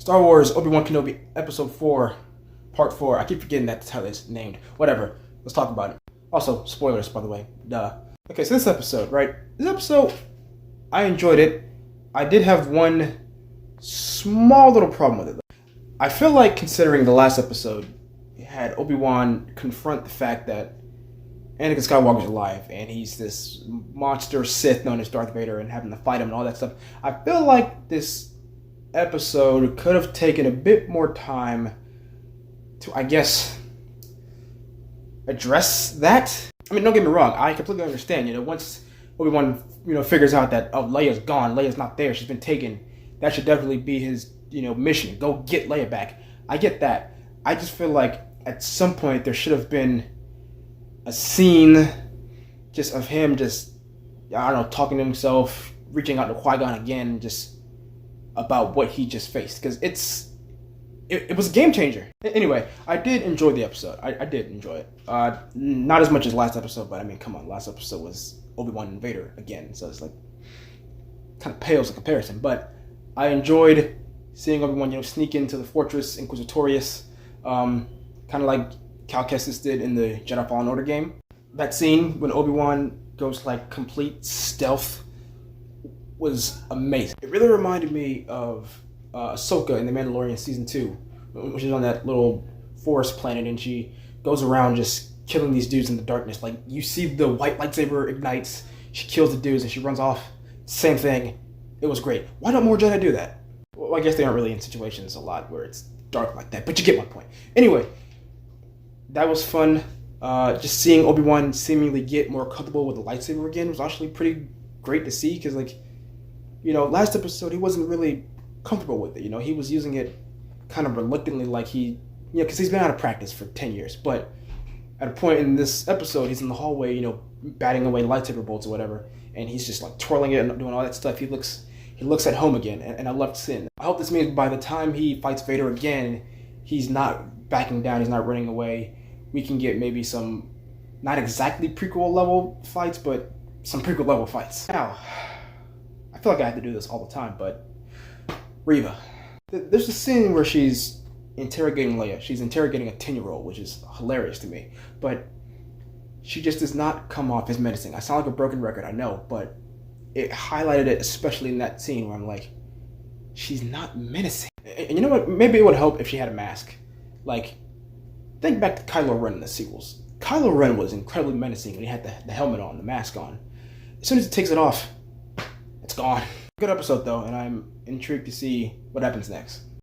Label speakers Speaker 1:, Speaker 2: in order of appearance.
Speaker 1: Star Wars Obi-Wan Kenobi Episode 4, Part 4. I keep forgetting that's how it's named. Whatever. Let's talk about it. Also, spoilers, by the way. Duh. Okay, so this episode, right? This episode, I enjoyed it. I did have one small little problem with it. I feel like, considering the last episode, it had Obi-Wan confront the fact that Anakin Skywalker's alive, and he's this monster Sith known as Darth Vader, and having to fight him and all that stuff. I feel like this episode could have taken a bit more time to, I guess, address that. I mean, don't get me wrong, I completely understand, once Obi-Wan, figures out that, oh, Leia's gone, Leia's not there, she's been taken, that should definitely be his, mission, go get Leia back. I get that. I just feel like at some point there should have been a scene just of him talking to himself, reaching out to Qui-Gon again, just about what he just faced, because it was a game changer. Anyway, I did enjoy the episode. I did enjoy it. Not as much as last episode, but I mean, come on, last episode was Obi-Wan and Vader again, so it's like kind of pales in comparison. But I enjoyed seeing Obi-Wan, sneak into the Fortress Inquisitorius, kind of like Cal Kestis did in the Jedi Fallen Order game. That scene when Obi-Wan goes like complete stealth was amazing. It really reminded me of Ahsoka in The Mandalorian Season 2, when she's on that little forest planet and she goes around just killing these dudes in the darkness. Like, you see the white lightsaber ignites, she kills the dudes and she runs off. Same thing. It was great. Why don't more Jedi do that? Well, I guess they aren't really in situations a lot where it's dark like that, but you get my point. Anyway, that was fun. Just seeing Obi-Wan seemingly get more comfortable with the lightsaber again was actually pretty great to see, because last episode he wasn't really comfortable with it. He was using it kind of reluctantly, like because he's been out of practice for 10 years. But at a point in this episode, he's in the hallway, batting away lightsaber bolts or whatever, and he's just like twirling it and doing all that stuff. He looks at home again, and I love seeing it. I hope this means by the time he fights Vader again, he's not backing down, he's not running away. We can get maybe some, not exactly prequel level fights, but some prequel level fights. Now, I feel like I have to do this all the time, but Reva. There's a scene where she's interrogating Leia. She's interrogating a 10-year-old, which is hilarious to me. But she just does not come off as menacing. I sound like a broken record, I know, but it highlighted it, especially in that scene where I'm like, she's not menacing. And you know what? Maybe it would help if she had a mask. Like, think back to Kylo Ren in the sequels. Kylo Ren was incredibly menacing when he had the helmet on, the mask on. As soon as he takes it off, it's gone. Good episode though, and I'm intrigued to see what happens next.